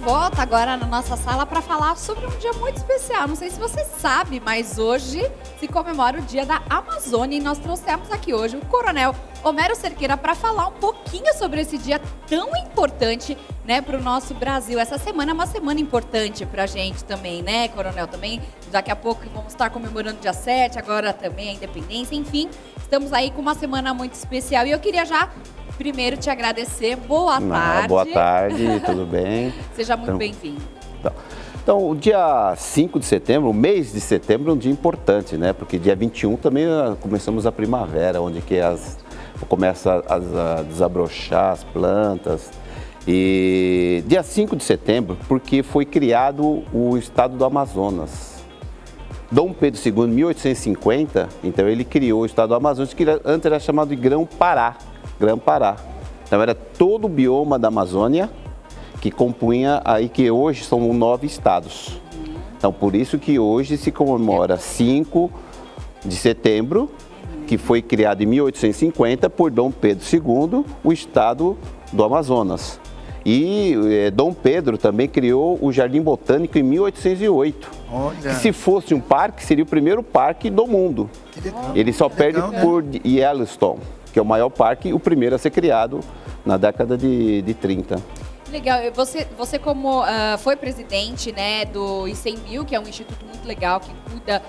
volta agora na nossa sala para falar sobre um dia muito especial. Não sei se você sabe, mas hoje se comemora o Dia da Amazônia e nós trouxemos aqui hoje o Coronel Homero Cerqueira para falar um pouquinho sobre esse dia tão importante, né, para o nosso Brasil. Essa semana é uma semana importante para a gente também, né, Coronel? Também daqui a pouco vamos estar comemorando dia 7, agora também a independência, enfim. Estamos aí com uma semana muito especial e eu queria já primeiro te agradecer. Boa tarde. Boa tarde, tudo bem? Seja muito bem-vindo. Então, o dia 5 de setembro, o mês de setembro é um dia importante, né? Porque dia 21 também começamos a primavera, onde que começa a desabrochar as plantas. E dia 5 de setembro, porque foi criado o estado do Amazonas. Dom Pedro II, em 1850, então ele criou o estado do Amazonas, que antes era chamado de Grão-Pará. Grão-Pará. Então era todo o bioma da Amazônia que compunha aí, que hoje são 9 estados. Então por isso que hoje se comemora 5 de setembro, que foi criado em 1850 por Dom Pedro II, o estado do Amazonas. E Dom Pedro também criou o Jardim Botânico em 1808. Olha. Que se fosse um parque, seria o primeiro parque do mundo. Que legal. Ele só perde por Yellowstone, que é o maior parque e o primeiro a ser criado na década de 30. Legal, você como foi presidente, né, do ICMBio, que é um instituto muito legal que cuida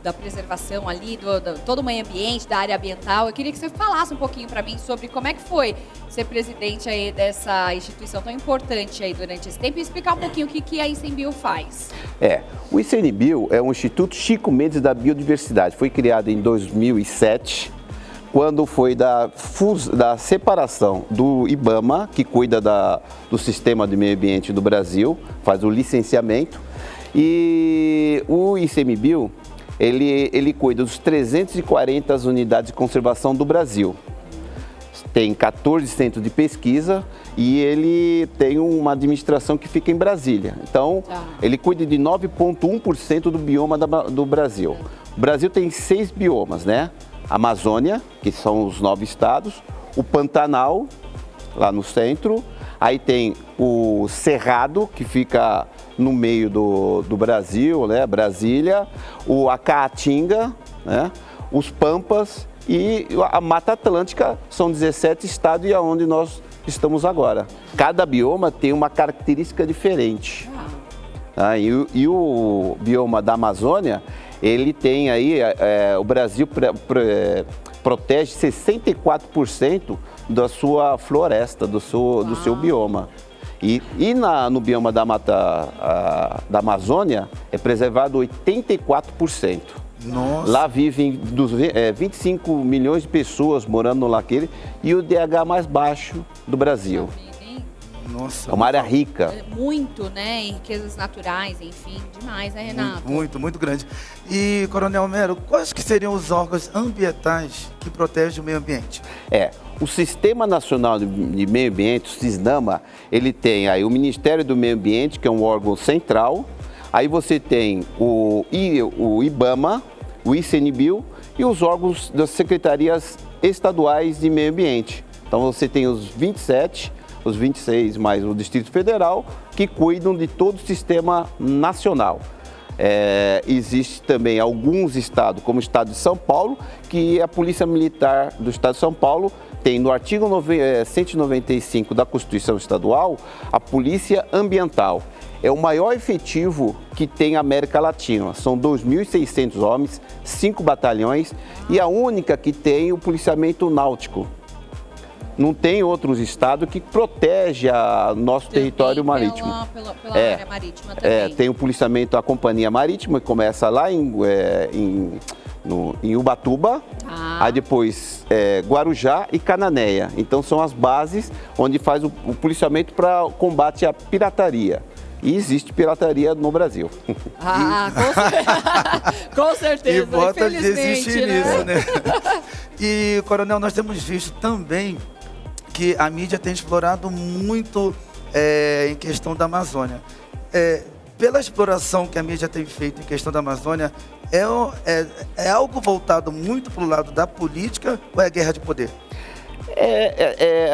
da preservação ali, todo o meio ambiente, da área ambiental. Eu queria que você falasse um pouquinho para mim sobre como é que foi ser presidente aí dessa instituição tão importante aí durante esse tempo e explicar um pouquinho o que a ICMBio faz. O ICMBio é um Instituto Chico Mendes da Biodiversidade. Foi criado em 2007, quando foi da separação do IBAMA, que cuida do sistema de meio ambiente do Brasil, faz o licenciamento, e o ICMBio, ele cuida dos 340 unidades de conservação do Brasil. Tem 14 centros de pesquisa e ele tem uma administração que fica em Brasília. Então, ele cuida de 9,1% do bioma do Brasil. O Brasil tem 6 biomas, né? Amazônia, que são os 9 estados, o Pantanal, lá no centro, aí tem o Cerrado, que fica no meio do Brasil, né, Brasília, a Caatinga, né, os Pampas e a Mata Atlântica, são 17 estados e é onde nós estamos agora. Cada bioma tem uma característica diferente. E o bioma da Amazônia, ele tem aí, o Brasil protege 64% da sua floresta, do seu bioma. E no bioma da da Amazônia é preservado 84%. Nossa. Lá vivem 25 milhões de pessoas morando no laquele e o DH mais baixo do Brasil. Nossa. É uma área rica. Muito, né? Em riquezas naturais, enfim, demais, né, Renato? Muito, muito grande. E, Coronel Homero, quais que seriam os órgãos ambientais que protegem o meio ambiente? O Sistema Nacional de Meio Ambiente, o SISNAMA, ele tem aí o Ministério do Meio Ambiente, que é um órgão central. Aí você tem o IBAMA, o ICMBio e os órgãos das secretarias estaduais de meio ambiente. Então você tem os 27, os 26 mais o Distrito Federal, que cuidam de todo o sistema nacional. Existe também alguns estados, como o estado de São Paulo, que a Polícia Militar do estado de São Paulo tem no artigo 195 da Constituição Estadual a Polícia Ambiental. É o maior efetivo que tem a América Latina. São 2.600 homens, 5 batalhões e a única que tem o policiamento náutico. Não tem outros estados que protegem o nosso território marítimo. Pela área marítima também. Tem o policiamento, a Companhia Marítima, que começa lá em Ubatuba, aí depois Guarujá e Cananéia. Então são as bases onde faz o policiamento para combate à pirataria. E existe pirataria no Brasil. Com certeza. E bota de infelizmente, existir nisso, né? E, Coronel, nós temos visto também que a mídia tem explorado muito em questão da Amazônia. Pela exploração que a mídia tem feito em questão da Amazônia, é algo voltado muito para o lado da política ou é guerra de poder?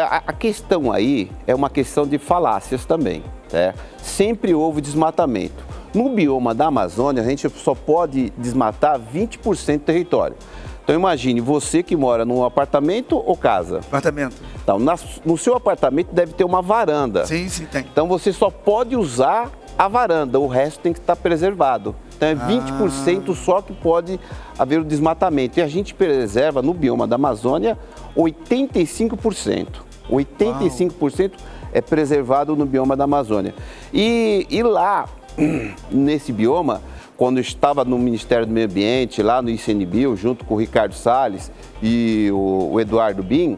A questão aí é uma questão de falácias também, né? Sempre houve desmatamento. No bioma da Amazônia, a gente só pode desmatar 20% do território. Então imagine, você que mora num apartamento ou casa? Apartamento. Então, no seu apartamento deve ter uma varanda. Sim, tem. Então você só pode usar a varanda, o resto tem que estar preservado. Então é 20% só que pode haver o desmatamento. E a gente preserva no bioma da Amazônia 85%. 85% é preservado no bioma da Amazônia. E lá, nesse bioma, quando eu estava no Ministério do Meio Ambiente, lá no ICMBio, junto com o Ricardo Salles e o Eduardo Bin,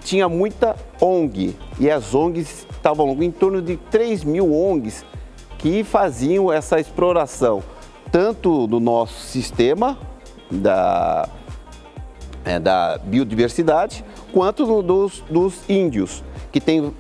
tinha muita ONG. E as ONGs estavam em torno de 3.000 ONGs que faziam essa exploração, tanto do nosso sistema da biodiversidade, quanto dos índios, que tem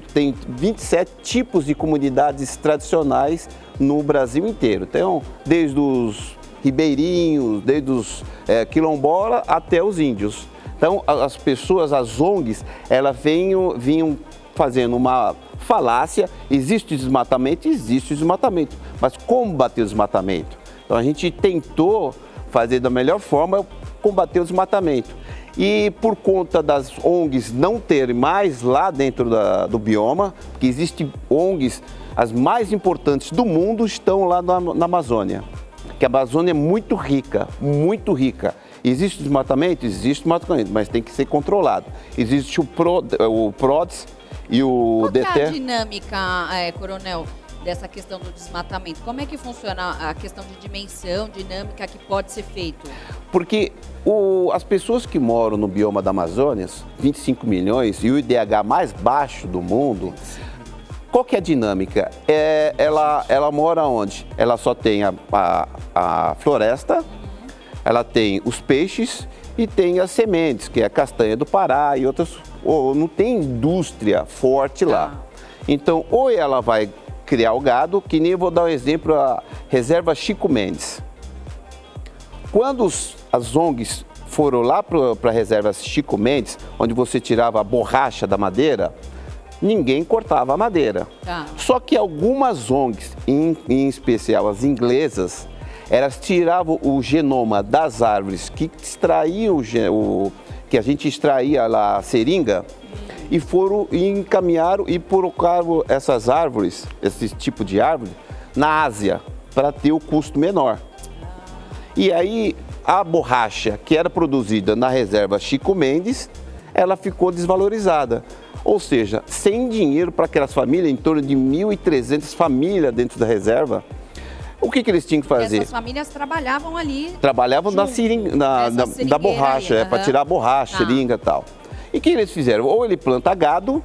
27 tipos de comunidades tradicionais no Brasil inteiro. Então, desde os ribeirinhos, desde os quilombola até os índios. Então, as pessoas, as ONGs, elas vinham fazendo uma falácia: existe desmatamento, mas como combater o desmatamento? Então, a gente tentou fazer da melhor forma combater o desmatamento. E por conta das ONGs não terem mais lá dentro do bioma, porque existem ONGs, as mais importantes do mundo estão lá na Amazônia, que a Amazônia é muito rica, muito rica. Existe desmatamento? Existe desmatamento, mas tem que ser controlado. Existe o PRODES e o DETER. Qual que é a dinâmica, Coronel, dessa questão do desmatamento? Como é que funciona a questão de dimensão, dinâmica que pode ser feito? Porque as pessoas que moram no bioma da Amazônia, 25 milhões, e o IDH mais baixo do mundo, qual que é a dinâmica? Ela mora onde? Ela só tem a floresta, ela tem os peixes e tem as sementes, que é a castanha do Pará e outras. Não tem indústria forte lá. Então, ou ela vai criar o gado, que nem eu vou dar um exemplo, a reserva Chico Mendes. Quando as ONGs foram lá para a reserva Chico Mendes, onde você tirava a borracha da madeira, ninguém cortava a madeira. Só que algumas ONGs, em especial as inglesas, elas tiravam o genoma das árvores que extraíam que a gente extraía lá a seringa, e encaminharam e colocaram essas árvores, esse tipo de árvore, na Ásia, para ter o custo menor. E aí a borracha que era produzida na reserva Chico Mendes, ela ficou desvalorizada. Ou seja, sem dinheiro para aquelas famílias, em torno de 1.300 famílias dentro da reserva, o que eles tinham que fazer? Essas famílias trabalhavam ali. Trabalhavam na borracha, para tirar a borracha, seringa e tal. E o que eles fizeram? Ou ele planta gado,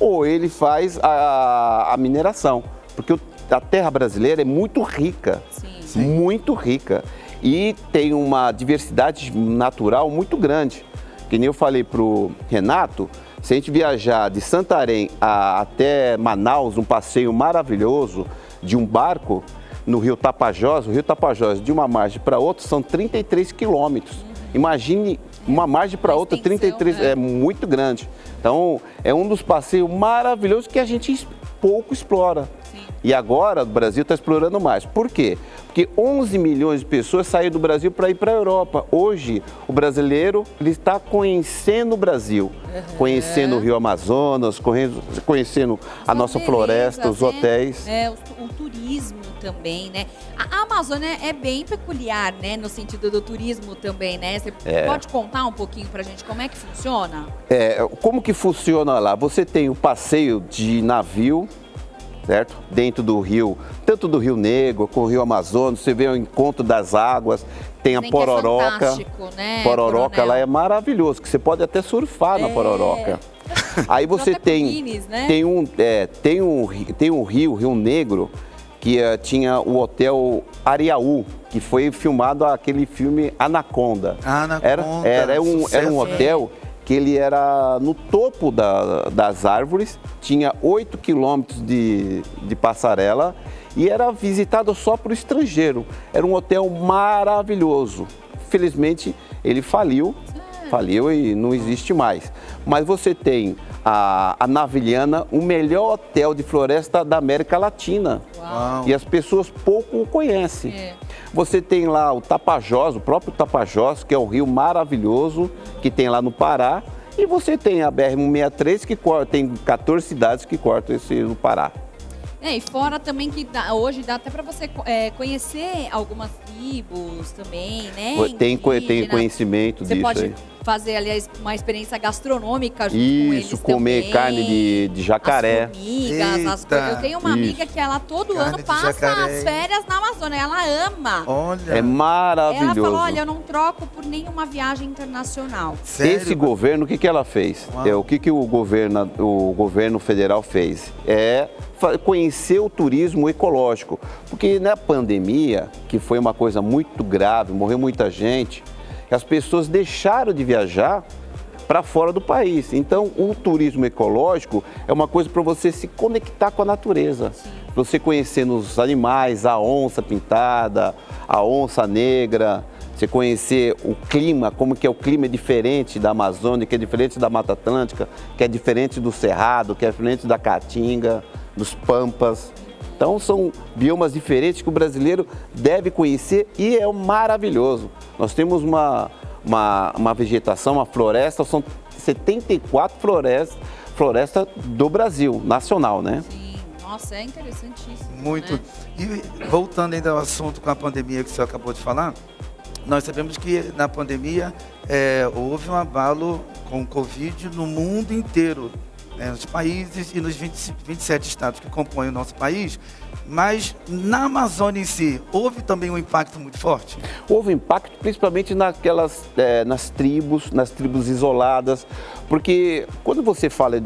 ou ele faz a mineração. Porque a terra brasileira é muito rica, muito rica. E tem uma diversidade natural muito grande. Que nem eu falei para o Renato, se a gente viajar de Santarém até Manaus, um passeio maravilhoso de um barco no Rio Tapajós, o Rio Tapajós de uma margem para outra são 33 quilômetros. Imagine uma margem para outra, 33, é muito grande. Então, é um dos passeios maravilhosos que a gente pouco explora. E agora o Brasil está explorando mais. Por quê? Porque 11 milhões de pessoas saíram do Brasil para ir para a Europa. Hoje, o brasileiro ele está conhecendo o Brasil, conhecendo o Rio Amazonas, conhecendo a nossa floresta, os hotéis. O turismo também, né? A Amazônia é bem peculiar, né? No sentido do turismo também, né? Você pode contar um pouquinho pra gente como é que funciona? Como que funciona lá? Você tem o passeio de navio, certo? Dentro do rio, tanto do Rio Negro como o Rio Amazonas, você vê o encontro das águas, tem a Pororoca. É fantástico, né, Pororoca Coronel? lá é maravilhoso, que você pode até surfar na Pororoca. Aí você tem um Rio Negro, que tinha o Hotel Ariaú, que foi filmado aquele filme Anaconda. Era um hotel que ele era no topo das árvores, tinha 8 quilômetros de passarela e era visitado só por estrangeiro. Era um hotel maravilhoso. Felizmente, ele faliu, Faliu e não existe mais. Mas você tem a Navilhana, o melhor hotel de floresta da América Latina. Uau. E as pessoas pouco o conhecem. É. Você tem lá o Tapajós, o próprio Tapajós, que é um rio maravilhoso, que tem lá no Pará. E você tem a BR-163, que tem 14 cidades que cortam esse no Pará. E fora também que hoje dá até para você conhecer algumas tribos também, né? Tem indígenas. conhecimento Você disso pode aí. fazer, aliás, uma experiência gastronômica junto com eles Isso, comer também. carne de jacaré. As formigas, as Eita. coisas. Eu tenho uma amiga Isso. que ela todo Carne ano de passa jacaré. as férias na Amazônia. Ela ama. Olha, É maravilhoso. Ela falou, olha, eu não troco por nenhuma viagem internacional. sério? Esse governo, o que ela fez? Uau. O que o governo federal fez? É conhecer o turismo ecológico. Porque na pandemia, que foi uma coisa muito grave, morreu muita gente, as pessoas deixaram de viajar para fora do país. Então, o turismo ecológico é uma coisa para você se conectar com a natureza. Você conhecendo os animais, a onça pintada, a onça negra, você conhecer o clima, como que é o clima diferente da Amazônia, que é diferente da Mata Atlântica, que é diferente do Cerrado, que é diferente da Caatinga, dos Pampas. Então são biomas diferentes que o brasileiro deve conhecer e é maravilhoso. Nós temos uma vegetação, uma floresta, são 74 florestas do Brasil, nacional, né? Sim, nossa, é interessantíssimo. Muito. Né? E voltando ainda ao assunto com a pandemia que o senhor acabou de falar, nós sabemos que na pandemia houve um abalo com o Covid no mundo inteiro, né, nos países e nos 27 estados que compõem o nosso país, mas na Amazônia em si, houve também um impacto muito forte? Houve impacto principalmente nas tribos isoladas, porque quando você fala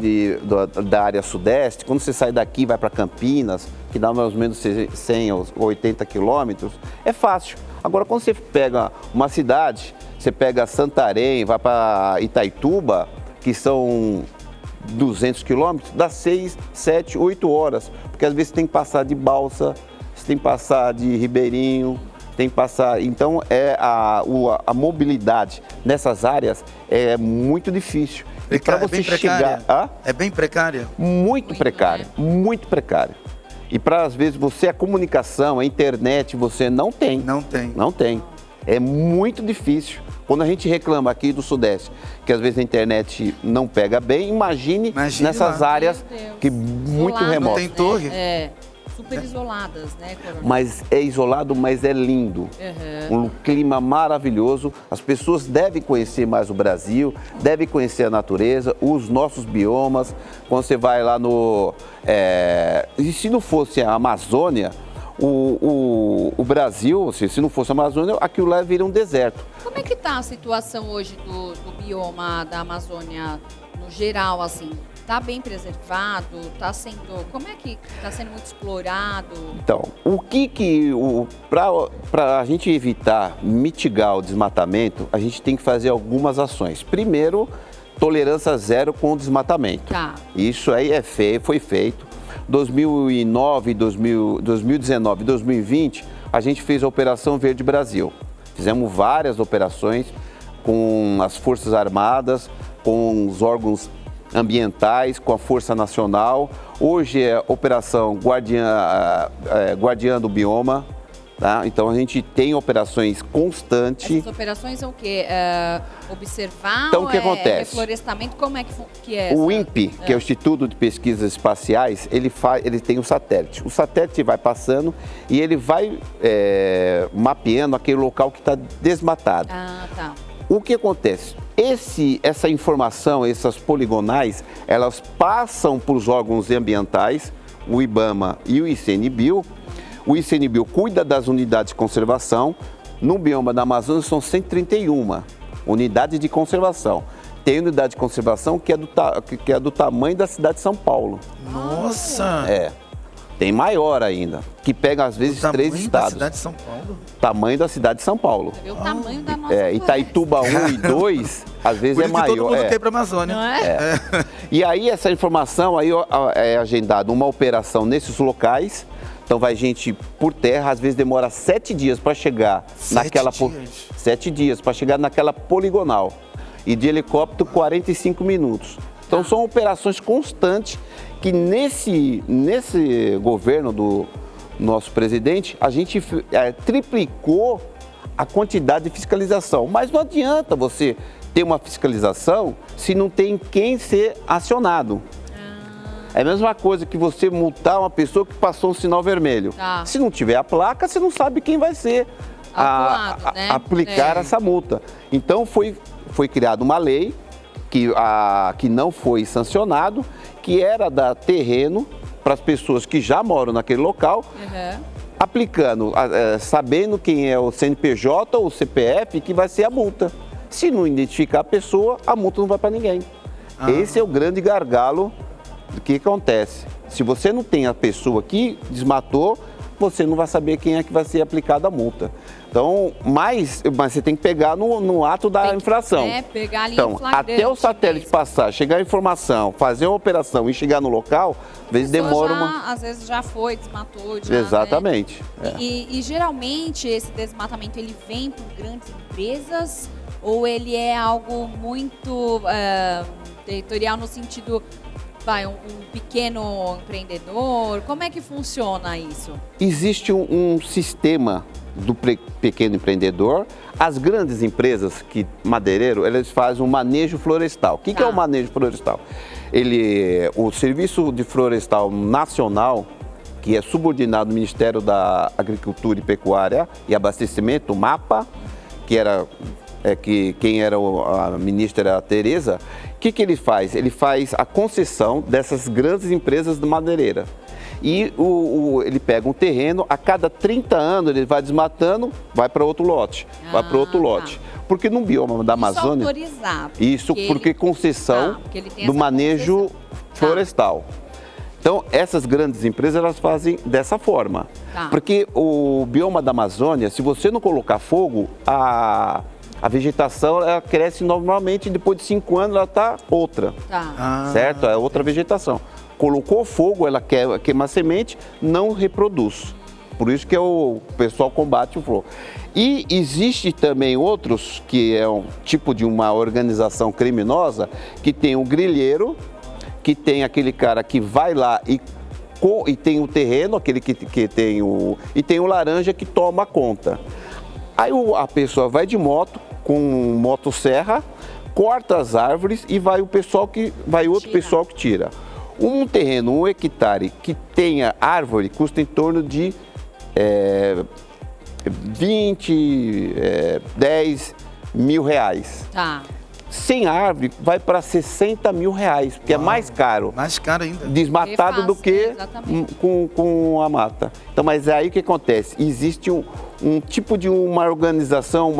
da área sudeste, quando você sai daqui e vai para Campinas, que dá mais ou menos 100 ou 80 quilômetros, é fácil. Agora, quando você pega uma cidade, você pega Santarém, vai para Itaituba, que são 200 quilômetros, dá 6, 7, 8 horas, porque às vezes você tem que passar de balsa, você tem que passar de ribeirinho, tem que passar. Então a mobilidade nessas áreas é muito difícil. E para você chegar. É bem precária? Muito precária, muito precária. E para às vezes a comunicação, a internet, você não tem. Não tem. Não tem. É muito difícil. Quando a gente reclama aqui do Sudeste, que às vezes a internet não pega bem, imagine nessas lá. áreas Meu Deus. que muito Isoladas, remotas. Tem torre? Super isoladas, né, Coronel? Mas é isolado, mas é lindo. Um clima maravilhoso. As pessoas devem conhecer mais o Brasil, devem conhecer a natureza, os nossos biomas. Quando você vai lá e se não fosse a Amazônia, o Brasil, se não fosse a Amazônia, aquilo lá vira um deserto. Como é que está a situação hoje do bioma da Amazônia no geral, assim? Está bem preservado? Como é que está sendo muito explorado? Então, para a gente evitar, mitigar o desmatamento, a gente tem que fazer algumas ações. Primeiro, tolerância zero com o desmatamento. Tá. Isso aí foi feito. 2009, 2019 e 2020, a gente fez a Operação Verde Brasil. Fizemos várias operações com as Forças Armadas, com os órgãos ambientais, com a Força Nacional. Hoje é Operação Guardiã do Bioma. Tá? Então a gente tem operações constantes. Essas operações são o quê? Observar? Então o que acontece? Reflorestamento? Como é que é? O INPE, que é o Instituto de Pesquisas Espaciais, ele tem um satélite. O satélite vai passando e ele vai mapeando aquele local que está desmatado. Ah, tá. O que acontece? Essa informação, essas poligonais, elas passam para os órgãos ambientais, o IBAMA e o ICMBio. O ICMBio cuida das unidades de conservação. No bioma da Amazônia são 131 unidades de conservação. Tem unidade de conservação que é do tamanho da cidade de São Paulo. Nossa! Tem maior ainda, que pega às vezes 3 estados. Da cidade de São Paulo? Tamanho da cidade de São Paulo. Você vê o tamanho da nossa Itaituba 1 e 2, às vezes Por é isso que maior. todo mundo quer ir para a Amazônia. Não é? E aí essa informação, aí é agendada uma operação nesses locais. Então vai gente por terra, às vezes demora 7 dias para chegar 7 dias? 7 dias para chegar naquela poligonal. e de helicóptero 45 minutos. Então são operações constantes que nesse governo do nosso presidente, a gente triplicou a quantidade de fiscalização. Mas não adianta você ter uma fiscalização se não tem quem ser acionado. É a mesma coisa que você multar uma pessoa que passou um sinal vermelho. Se não tiver a placa, você não sabe quem vai ser aplicar essa multa. Então foi criada uma lei que não foi sancionado, que era dar terreno para as pessoas que já moram naquele local, aplicando, sabendo quem é o CNPJ ou o CPF que vai ser a multa. Se não identificar a pessoa, a multa não vai para ninguém. Esse é o grande gargalo do que acontece. Se você não tem a pessoa que desmatou, você não vai saber quem é que vai ser aplicada a multa. Então, mas você tem que pegar no ato da infração. Pegar ali então, até o satélite passar, chegar a informação, fazer uma operação e chegar no local, às vezes demora Às vezes já foi, desmatou. Exatamente. Né? E geralmente esse desmatamento ele vem por grandes empresas ou ele é algo muito territorial no sentido... um pequeno empreendedor? Como é que funciona isso? Existe um sistema do pequeno empreendedor. As grandes empresas, madeireiro, eles fazem um manejo florestal. O que é o manejo florestal? O Serviço de Florestal Nacional, que é subordinado ao Ministério da Agricultura e Pecuária e Abastecimento, o MAPA, quem era a ministra era a Tereza. O que ele faz? Ele faz a concessão dessas grandes empresas de madeireira. E ele pega um terreno, a cada 30 anos ele vai desmatando, vai para outro lote, vai para outro lote. Porque no bioma da Amazônia... Autorizado. Isso, porque concessão do manejo florestal. Então, essas grandes empresas, elas fazem dessa forma. Porque o bioma da Amazônia, se você não colocar fogo, a vegetação ela cresce normalmente, depois de 5 anos ela está outra, certo? É outra vegetação. Colocou fogo, ela queima a semente, não reproduz. Por isso que o pessoal combate o fogo. E existe também outros, que é um tipo de uma organização criminosa, que tem o grilheiro, que tem aquele cara que vai lá e tem o terreno, aquele que tem e tem o laranja que toma conta. Aí a pessoa vai de moto, com motosserra, corta as árvores e vai outro pessoal que tira. Um terreno, 1 hectare, que tenha árvore, custa em torno de 10 mil reais. Sem árvore, vai para 60 mil reais, porque é mais caro. Mais caro ainda. Desmatado do que com a mata. Então, mas aí o que acontece? Existe um tipo de uma organização,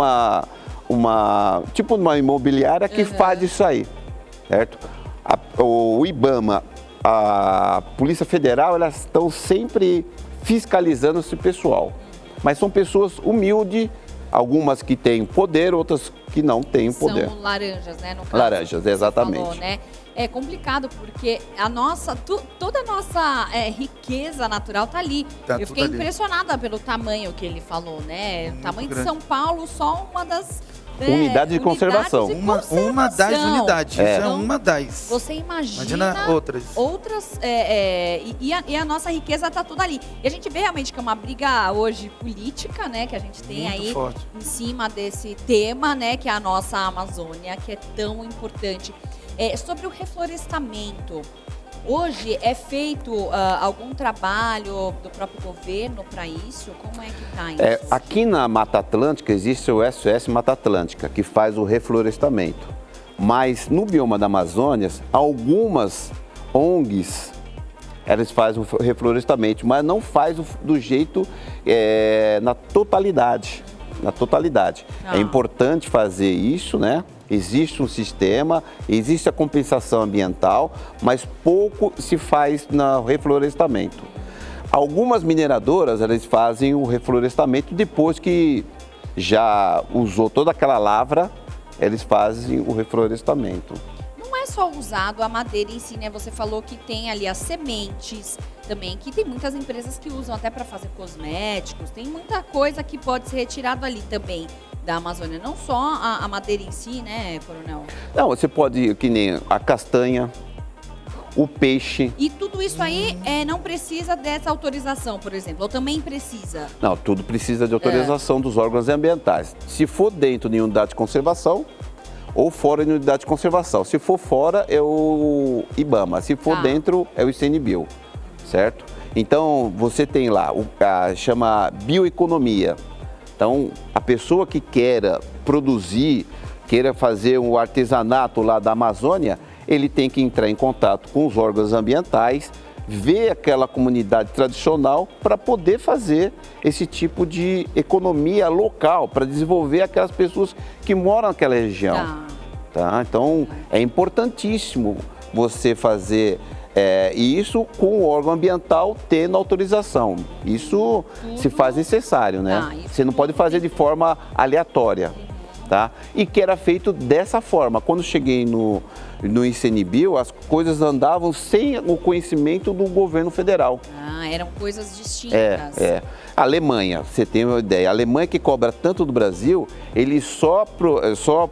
tipo uma imobiliária que faz isso aí, certo? O IBAMA, a Polícia Federal, elas estão sempre fiscalizando esse pessoal. Mas são pessoas humildes, algumas que têm poder, outras que não têm poder. São laranjas, né? No caso, laranjas, exatamente. Falou, né? É complicado porque toda a nossa riqueza natural tá ali. Eu fiquei impressionada pelo tamanho que ele falou, né? O tamanho de São Paulo, só uma das unidades de conservação. Uma das unidades. Isso é uma das. Você imagina outras. E a nossa riqueza está toda ali. E a gente vê realmente que é uma briga hoje política, né? Que a gente tem muito aí forte em cima desse tema, né? Que é a nossa Amazônia, que é tão importante. Sobre o reflorestamento. Hoje é feito algum trabalho do próprio governo para isso? Como é que está isso? Aqui na Mata Atlântica existe o SOS Mata Atlântica, que faz o reflorestamento. Mas no bioma da Amazônia, algumas ONGs, elas fazem o reflorestamento, mas não faz do jeito na totalidade. É importante fazer isso, né? Existe um sistema, existe a compensação ambiental, mas pouco se faz no reflorestamento. Algumas mineradoras, elas fazem o reflorestamento depois que já usou toda aquela lavra, eles fazem o reflorestamento. Não é só usado a madeira em si, né? Você falou que tem ali as sementes também, que tem muitas empresas que usam até para fazer cosméticos, tem muita coisa que pode ser retirado ali também. da Amazônia, não só a madeira em si, né, Coronel? Não, você pode, que nem a castanha, o peixe. E tudo isso aí não precisa dessa autorização, por exemplo, ou também precisa? Não, tudo precisa de autorização dos órgãos ambientais. Se for dentro de unidade de conservação ou fora de unidade de conservação. Se for fora, é o IBAMA. Se for dentro, é o ICMBio, certo? Então, você tem lá, chama bioeconomia. Então, a pessoa que queira produzir, queira fazer um artesanato lá da Amazônia, ele tem que entrar em contato com os órgãos ambientais, ver aquela comunidade tradicional para poder fazer esse tipo de economia local, para desenvolver aquelas pessoas que moram naquela região. Tá? Então, é importantíssimo você fazer isso com o órgão ambiental tendo autorização. Isso se faz necessário, né? Você não pode fazer de forma aleatória. Tá? E que era feito dessa forma. Quando cheguei no ICMBio, as coisas andavam sem o conhecimento do governo federal. Eram coisas distintas. A Alemanha, você tem uma ideia, a Alemanha que cobra tanto do Brasil, ele só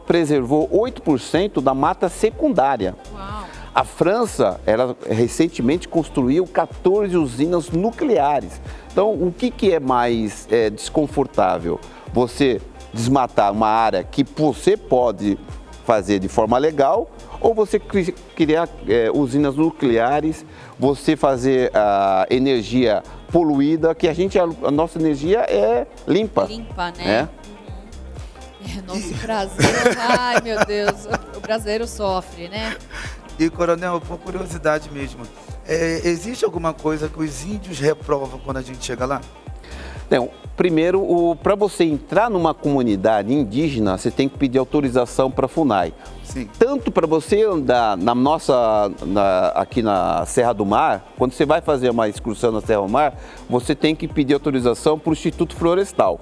preservou 8% da mata secundária. Uau. A França, ela recentemente construiu 14 usinas nucleares. Então, o que é mais desconfortável? Você desmatar uma área que você pode fazer de forma legal, ou você criar usinas nucleares, você fazer a energia poluída, que a nossa energia é limpa. Limpa, né? Nosso Brasil, ai meu Deus, o brasileiro sofre, né? E, Coronel, por curiosidade mesmo, existe alguma coisa que os índios reprovam quando a gente chega lá? Não, primeiro, para você entrar numa comunidade indígena, você tem que pedir autorização para a FUNAI. Sim. Tanto para você andar aqui na Serra do Mar, quando você vai fazer uma excursão na Serra do Mar, você tem que pedir autorização para o Instituto Florestal.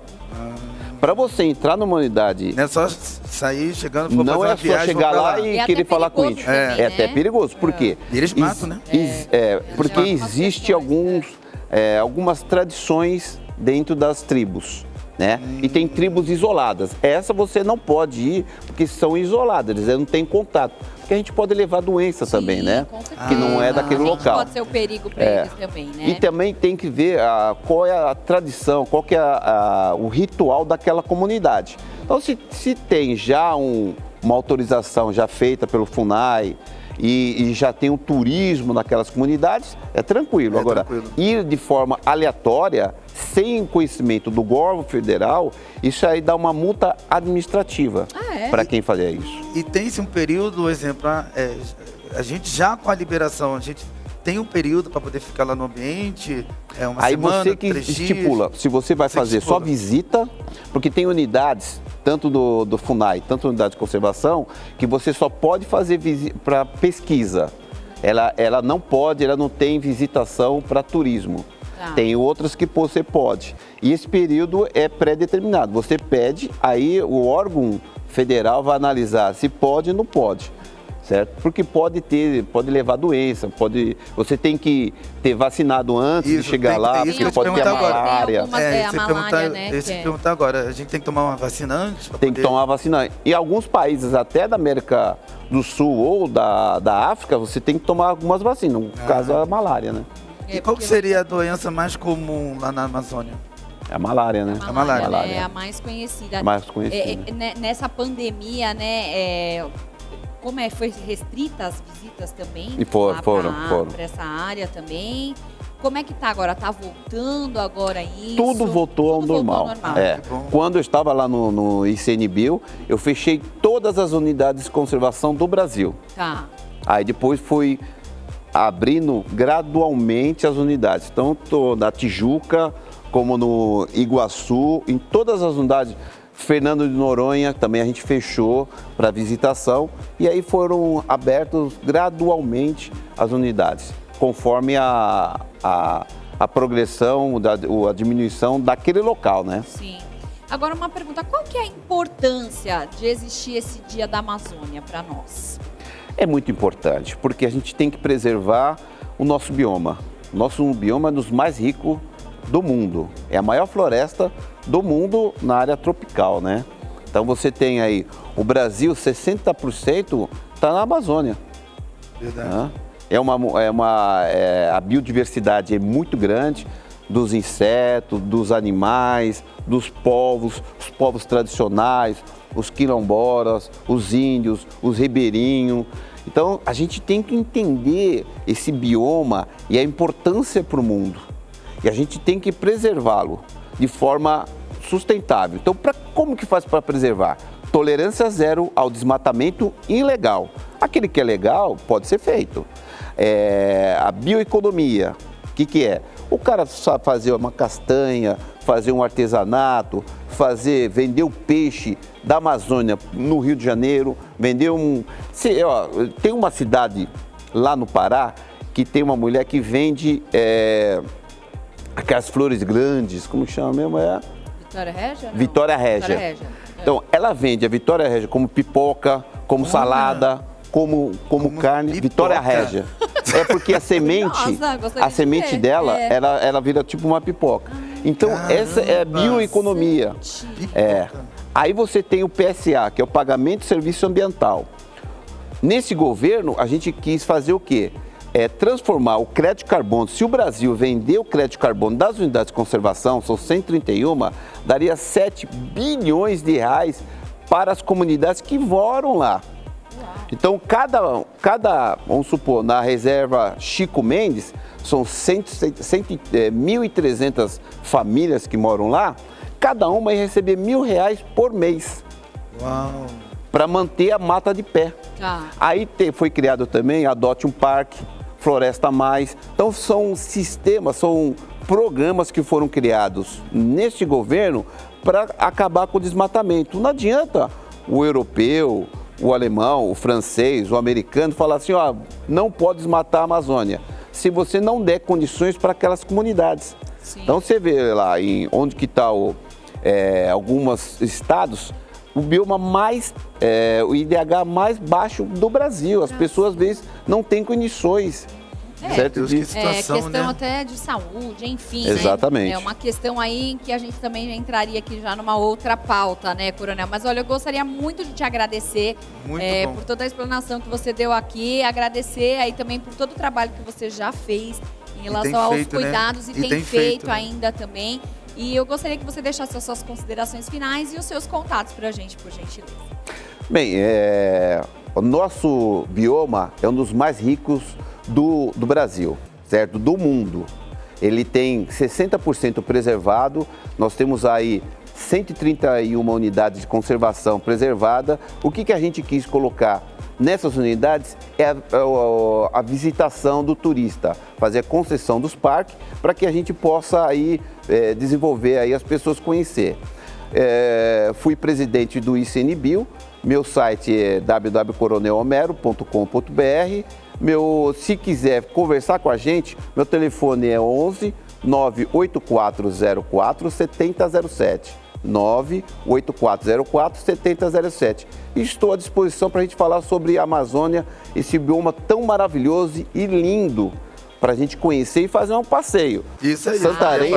Para você entrar numa unidade... Não é só sair chegando, não é só chegar lá e querer falar com índio. Também, é até perigoso. Por quê? Eles matam, né? Porque existe algumas tradições dentro das tribos, né? E tem tribos isoladas. Essa você não pode ir, porque são isoladas, eles não têm contato. Porque a gente pode levar doença também, né? Que não é daquele local. Pode ser o perigo para eles também, né? E também tem que ver qual é a tradição, qual que é o ritual daquela comunidade. Então, se tem já uma autorização já feita pelo FUNAI, e já tem um turismo naquelas comunidades, é tranquilo. Agora, ir de forma aleatória, sem conhecimento do órgão federal, isso aí dá uma multa administrativa para quem fazer isso. E tem-se um período, exemplo, a gente já com a liberação, a gente tem um período para poder ficar lá no ambiente, uma aí semana, você que 3 estipula, se você vai fazer só visita, porque tem unidades, tanto do FUNAI, tanto da unidade de conservação, que você só pode fazer para pesquisa. Ela não tem visitação para turismo. Tem outras que você pode. E esse período é pré-determinado. Você pede, aí o órgão federal vai analisar se pode ou não pode. Certo? Porque pode levar doença, você tem que ter vacinado antes de chegar lá, porque pode ter a malária. Eu ia perguntar agora, a gente tem que tomar uma vacina antes? Tem que tomar uma vacina. Em alguns países, até da América do Sul ou da África, você tem que tomar algumas vacinas, no caso a malária, né? E qual que seria a doença mais comum lá na Amazônia? É a malária, né? A malária é a mais conhecida. Nessa pandemia, né? Foi restrita as visitas também? E foram. Para essa área também. Como é que tá agora? Tá voltando agora isso? Tudo voltou ao normal. Quando eu estava lá no ICMBio, eu fechei todas as unidades de conservação do Brasil. Aí depois fui abrindo gradualmente as unidades. Então, estou na Tijuca, como no Iguaçu, em todas as unidades. Fernando de Noronha também a gente fechou para visitação e aí foram abertos gradualmente as unidades, conforme a progressão, a diminuição daquele local, né? Sim. Agora uma pergunta, qual que é a importância de existir esse Dia da Amazônia para nós? É muito importante, porque a gente tem que preservar o nosso bioma. O nosso bioma é um dos mais ricos do mundo. É a maior floresta do mundo na área tropical, né? Então você tem aí, o Brasil, 60% está na Amazônia. Verdade. Né? A biodiversidade é muito grande, dos insetos, dos animais, dos povos, os povos tradicionais, os quilombolas, os índios, os ribeirinhos. Então, a gente tem que entender esse bioma e a importância para o mundo. E a gente tem que preservá-lo de forma sustentável. Então, como que faz para preservar? Tolerância zero ao desmatamento ilegal. Aquele que é legal pode ser feito. A bioeconomia, o que é? O cara sabe fazer uma castanha, fazer um artesanato, vender o peixe da Amazônia no Rio de Janeiro, vender tem uma cidade lá no Pará que tem uma mulher que vende aquelas flores grandes, como chama mesmo? Vitória Régia? Não. Vitória Régia. Vitória Régia. Então, ela vende a Vitória Régia como pipoca, como salada, como carne, pipoca. Vitória Régia. É porque a semente, Nossa, a semente ver. dela, ela vira tipo uma pipoca. Então, essa é a bioeconomia. Aí você tem o PSA, que é o Pagamento de Serviço Ambiental. Nesse governo, a gente quis fazer o quê? Transformar o crédito de carbono. Se o Brasil vender o crédito de carbono das unidades de conservação, são 131, daria 7 bilhões de reais para as comunidades que moram lá. Então, vamos supor, na reserva Chico Mendes, são 1.300 famílias que moram lá, cada uma vai receber R$1.000 por mês. Uau! Para manter a mata de pé. Aí foi criado também Adote um Parque, Floresta Mais. Então, são sistemas, são programas que foram criados neste governo para acabar com o desmatamento. Não adianta o europeu, o alemão, o francês, o americano falar assim, não pode desmatar a Amazônia, se você não der condições para aquelas comunidades. Sim. Então você vê lá onde que está alguns estados, o bioma o IDH mais baixo do Brasil. As pessoas às vezes não têm condições. Certo? Questão até de saúde, enfim. Exatamente. Né? É uma questão aí que a gente também entraria aqui já numa outra pauta, né, Coronel? Mas olha, eu gostaria muito de te agradecer por toda a explanação que você deu aqui, agradecer aí também por todo o trabalho que você já fez em relação aos cuidados e tem feito ainda também. E eu gostaria que você deixasse as suas considerações finais e os seus contatos para a gente, por gentileza. Bem, o nosso bioma é um dos mais ricos do Brasil, certo? Do mundo. Ele tem 60% preservado, nós temos aí 131 unidades de conservação preservada. O que a gente quis colocar nessas unidades é a visitação do turista, fazer a concessão dos parques para que a gente possa aí desenvolver aí as pessoas conhecer. Fui presidente do ICNBio, meu site é www.coronelhomero.com.br. Se quiser conversar com a gente, meu telefone é 11 98404 7007. 98404 7007. E estou à disposição para a gente falar sobre a Amazônia, esse bioma tão maravilhoso e lindo para a gente conhecer e fazer um passeio. Isso aí. Santarém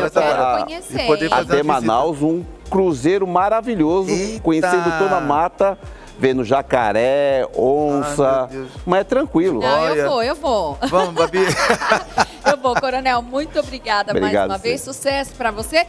até Manaus, um cruzeiro maravilhoso, conhecendo toda a mata, vendo jacaré, onça, mas é tranquilo. Não, eu vou. Vamos, Babi. Eu vou, Coronel, muito obrigada mais uma vez, sucesso para você.